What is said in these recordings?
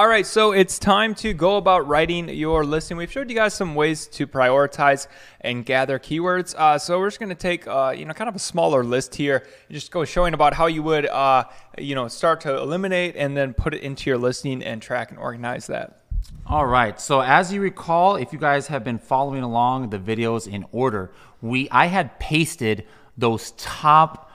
All right, so it's time to go about writing your listing. We've showed you guys some ways to prioritize and gather keywords. So we're just going to take, kind of a smaller list here, and just go showing about how you would, start to eliminate and then put it into your listing and track and organize that. All right, so as you recall, if you guys have been following along the videos in order, I had pasted those top,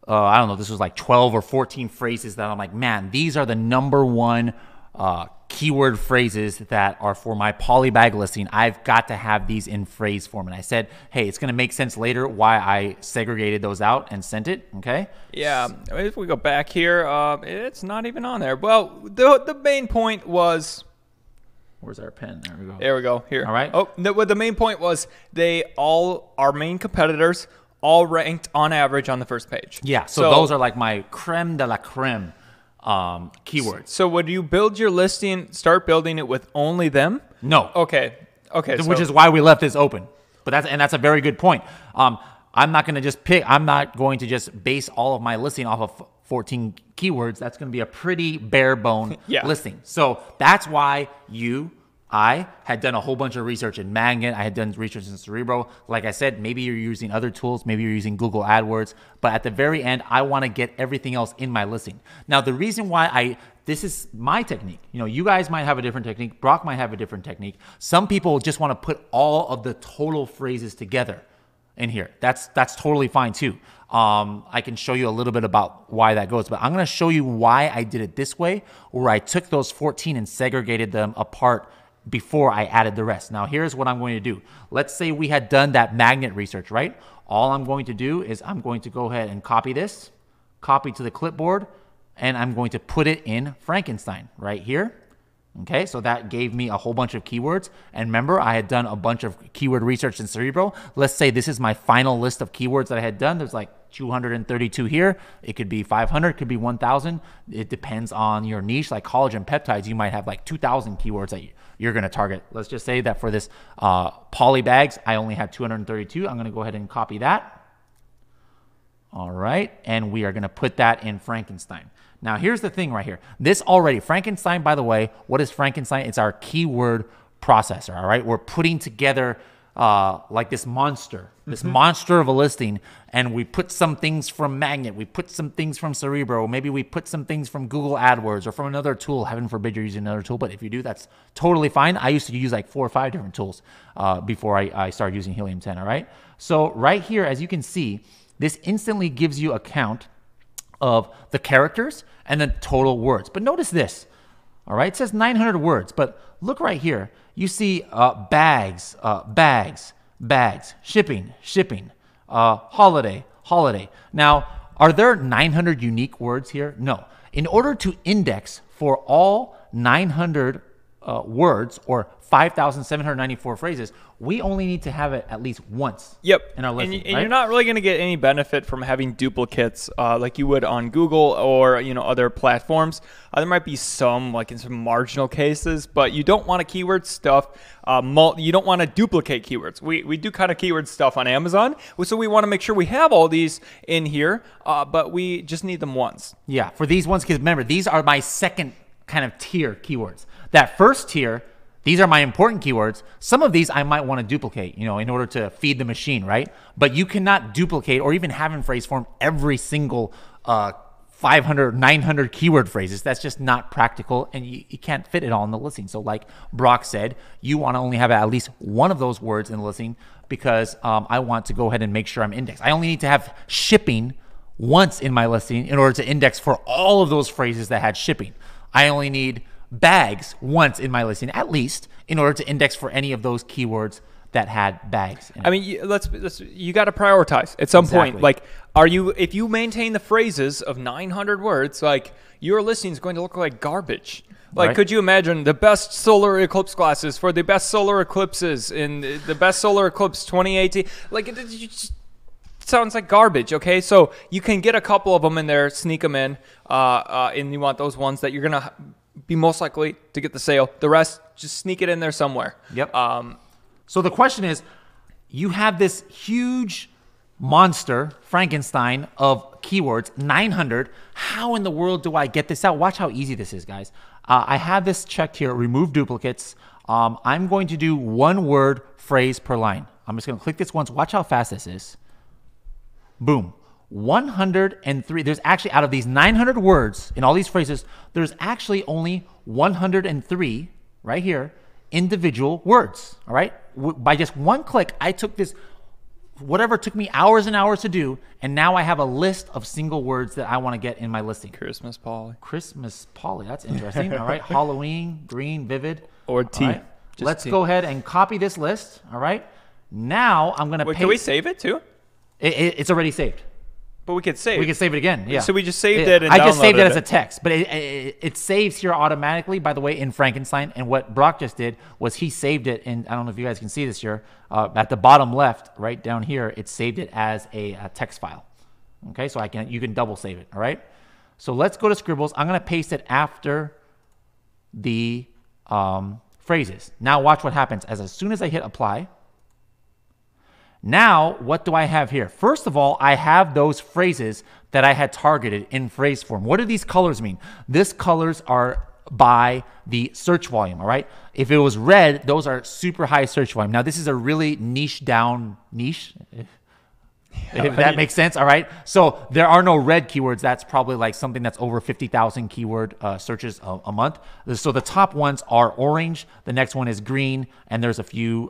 I don't know, this was like 12 or 14 phrases that I'm like, man, these are the #1 keyword phrases that are for my polybag listing. I've got to have these in phrase form. And I said, hey, it's going to make sense later why I segregated those out and sent it. Okay. Yeah. If we go back here, it's not even on there. Well, the main point was, where's our pen? There we go. There we go. Here. All right. Oh, the main point was our main competitors all ranked on average on the first page. Yeah. So those are like my creme de la creme keywords. So would you build your listing, start building it with only them? No. Okay. Which is why we left this open. But that's a very good point. I'm not going to just base all of my listing off of 14 keywords. That's going to be a pretty bare bone listing. So that's why I had done a whole bunch of research in Magnet. I had done research in Scribbles. Like I said, maybe you're using other tools. Maybe you're using Google AdWords. But at the very end, I want to get everything else in my listing. Now, the reason why this is my technique. You guys might have a different technique. Brock might have a different technique. Some people just want to put all of the total phrases together in here. That's totally fine too. I can show you a little bit about why that goes, but I'm going to show you why I did it this way, where I took those 14 and segregated them apart before I added the rest. Now, here's what I'm going to do. Let's say we had done that magnet research, right? All I'm going to do is I'm going to go ahead and copy this, copy to the clipboard, and I'm going to put it in Frankenstein right here. Okay, so that gave me a whole bunch of keywords. And remember, I had done a bunch of keyword research in Scribbles. Let's say this is my final list of keywords that I had done. There's like 232 here. It could be 500, it could be 1,000. It depends on your niche. Like collagen peptides, you might have like 2,000 keywords that you're going to target. Let's just say that for this poly bags, I only had 232. I'm going to go ahead and copy that. All right, and we are going to put that in Frankenstein. Now, here's the thing right here. Frankenstein, by the way, what is Frankenstein? It's our keyword processor, all right? We're putting together like this monster of a listing, and we put some things from Magnet, we put some things from Scribbles, maybe we put some things from Google AdWords or from another tool. Heaven forbid you're using another tool, but if you do, that's totally fine. I used to use like 4 or 5 different tools before I started using Helium 10, all right? So right here, as you can see, this instantly gives you a count of the characters and the total words. But notice this, all right? It says 900 words, but look right here. You see bags, shipping, holiday. Now, are there 900 unique words here? No. In order to index for all 900 words or 5,794 phrases, we only need to have it at least once. Yep. In our listing, and you're not really going to get any benefit from having duplicates like you would on Google or other platforms. There might be some, like in some marginal cases, but you don't want to keyword stuff. You don't want to duplicate keywords. We do kind of keyword stuff on Amazon, so we want to make sure we have all these in here, but we just need them once. Yeah, for these ones, because remember, these are my second kind of tier keywords. That first tier, these are my important keywords. Some of these I might want to duplicate, in order to feed the machine, right? But you cannot duplicate or even have in phrase form every single 500, 900 keyword phrases. That's just not practical, and you can't fit it all in the listing. So like Brock said, you want to only have at least one of those words in the listing because I want to go ahead and make sure I'm indexed. I only need to have shipping once in my listing in order to index for all of those phrases that had shipping. I only need bags once in my listing, at least, in order to index for any of those keywords that had bags in it. I mean, you got to prioritize at some point. Like, if you maintain the phrases of 900 words, like your listing is going to look like garbage. Like, could you imagine the best solar eclipse glasses for the best solar eclipses in the best solar eclipse 2018? Like, it just sounds like garbage. Okay, so you can get a couple of them in there, sneak them in, and you want those ones that you're gonna be most likely to get the sale. The rest, just sneak it in there somewhere. Yep. So the question is, you have this huge monster, Frankenstein, of keywords, 900. How in the world do I get this out? Watch how easy this is, guys. I have this checked here, remove duplicates. I'm going to do 1 word phrase per line. I'm just going to click this once. Watch how fast this is. Boom. 103. There's actually, out of these 900 words in all these phrases, there's actually only 103 right here individual words. All right. By just one click, I took this, whatever took me hours and hours to do, and now I have a list of single words that I want to get in my listing. Christmas Polly. Christmas Polly. That's interesting. All right. Halloween, green, vivid. Or T. Right. Let's go ahead and copy this list. All right. Now I'm going to paste. Can we save it too? It's already saved. But we could save. We can save it again. Yeah. So we just saved it and I just saved it as a it. text, but it saves here automatically, by the way, in Frankenstein. And what Brock just did was he saved it, and I don't know if you guys can see this here, at the bottom left, right down here, it saved it as a text file. Okay, so you can double save it. All right. So let's go to Scribbles. I'm going to paste it after the phrases. Now watch what happens. As soon as I hit apply. Now, what do I have here? First of all, I have those phrases that I had targeted in phrase form. What do these colors mean? These colors are by the search volume, all right? If it was red, those are super high search volume. Now, this is a really niche down niche, if that makes sense, all right? So there are no red keywords. That's probably like something that's over 50,000 keyword searches a month. So the top ones are orange. The next one is green. And there's a few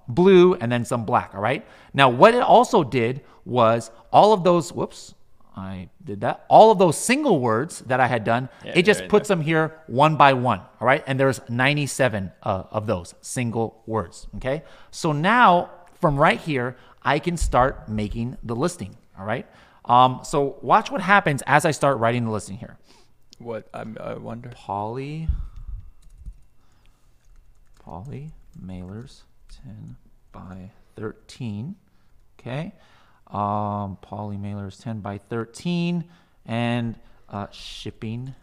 blue and then some black, all right? Now, what it also did was all of those, whoops, I did that. All of those single words that I had done, it just puts them here one by one, all right? And there's 97 of those single words, okay? So now from right here, I can start making the listing, all right? So watch what happens as I start writing the listing here. What, I wonder? Poly mailers 10 by 13, okay? Poly mailers 10 by 13 and shipping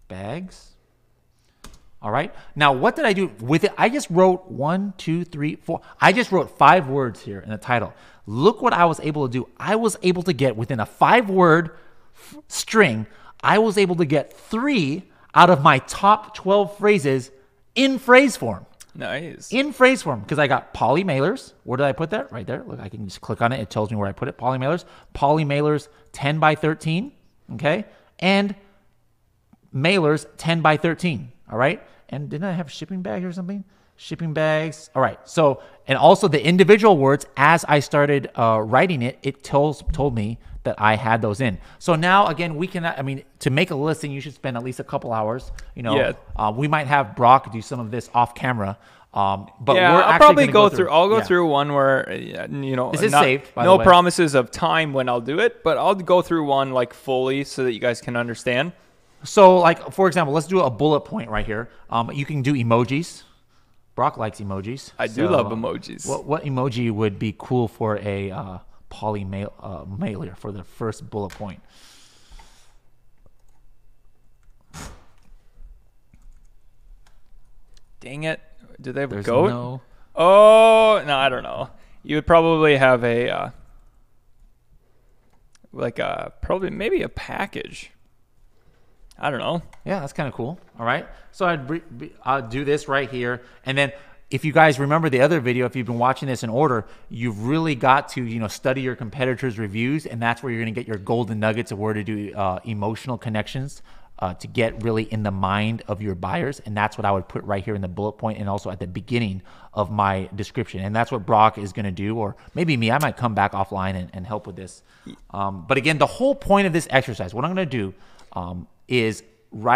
bags. All right. Now, what did I do with it? I just wrote 1, 2, 3, 4. I just wrote 5 words here in the title. Look what I was able to do. I was able to get within a 5-word string, I was able to get 3 out of my top 12 phrases in phrase form. Nice. In phrase form, because I got poly mailers. Where did I put that? Right there. Look, I can just click on it. It tells me where I put it. Poly mailers 10 by 13. Okay. And mailers 10 by 13. All right. And didn't I have shipping bags or something? Shipping bags. All right. So, and also the individual words, as I started writing it, it told me that I had those in. So now, again, we can, I mean, to make a listing, you should spend at least a couple hours. You know, we might have Brock do some of this off camera. But yeah, we're I'll probably go through. I'll go through one where, you know, this is saved. By no the way. promises of time when I'll do it, but I'll go through one like fully so that you guys can understand. So, like, for example, let's do a bullet point right here. You can do emojis. Brock likes emojis. I do love emojis. What emoji would be cool for a poly mailer for the first bullet point? Dang it. Do they have a There's goat? no... Oh, no, I don't know. You would probably have a, probably maybe a package. I don't know. Yeah, that's kind of cool. All right. So I'd do this right here. And then if you guys remember the other video, if you've been watching this in order, you've really got to, you know, study your competitors' reviews. And that's where you're going to get your golden nuggets of where to do emotional connections to get really in the mind of your buyers. And that's what I would put right here in the bullet point and also at the beginning of my description. And that's what Brock is going to do, or maybe me. I might come back offline and help with this. But again, the whole point of this exercise, what I'm going to do is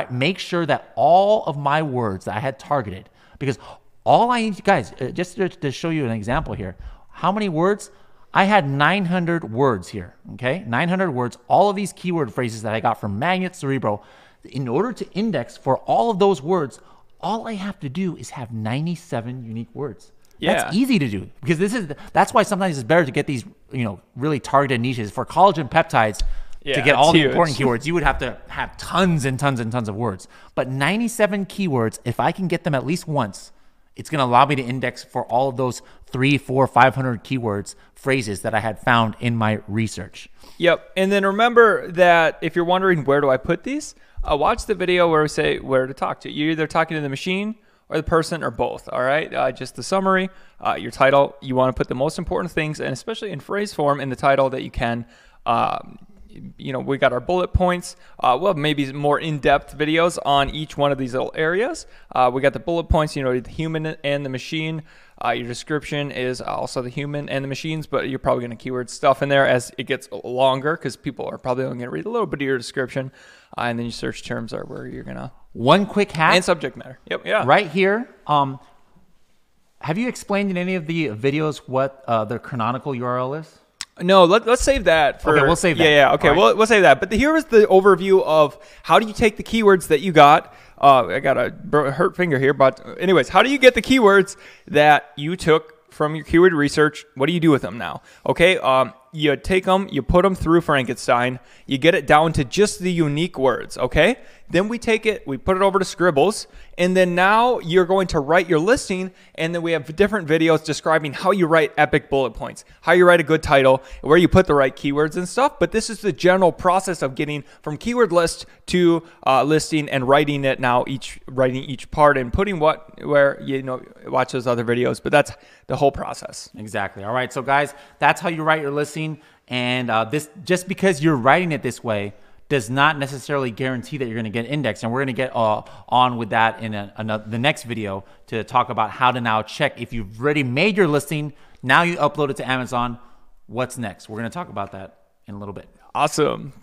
make sure that all of my words that I had targeted, because all I need, guys, just to show you an example here, how many words? I had 900 words here, okay? 900 words, all of these keyword phrases that I got from Magnet Cerebro. In order to index for all of those words, all I have to do is have 97 unique words. Yeah. That's easy to do, because that's why sometimes it's better to get these, you know, really targeted niches. For collagen peptides, to get all the important keywords, you would have to have tons and tons and tons of words. But 97 keywords, if I can get them at least once it's going to allow me to index for all of those 300, 400, 500 keywords, phrases that I had found in my research. Yep. And then remember that if you're wondering where do I put these, watch the video where we say where to talk to. You're either talking to the machine or the person or both. All right. Just the summary, your title. You want to put the most important things, and especially in phrase form, in the title that you can. We got our bullet points. We'll have maybe more in-depth videos on each one of these little areas. We got the bullet points, the human and the machine. Your description is also the human and the machines, but you're probably going to keyword stuff in there as it gets longer because people are probably only going to read a little bit of your description. And then your search terms are where you're going to. One quick hack. And subject matter. Yep. Yeah. Right here. Have you explained in any of the videos what the canonical URL is? No, let's save that for. Okay, we'll save that. Yeah. Okay, right. We'll save that. But here is the overview of how do you take the keywords that you got. I got a hurt finger here, but anyways, how do you get the keywords that you took from your keyword research? What do you do with them now? Okay, you take them, you put them through Frankenstein, you get it down to just the unique words. Okay, then we take it, we put it over to Scribbles, and then now you're going to write your listing, and then we have different videos describing how you write epic bullet points, how you write a good title, where you put the right keywords and stuff. But this is the general process of getting from keyword list to listing and writing it now, writing each part and putting where watch those other videos. But that's the whole process. Exactly. All right. So guys, that's how you write your listing. And this, just because you're writing it this way, does not necessarily guarantee that you're going to get indexed. And we're going to get on with that in the next video to talk about how to now check if you've already made your listing. Now you upload it to Amazon. What's next? We're going to talk about that in a little bit. Awesome.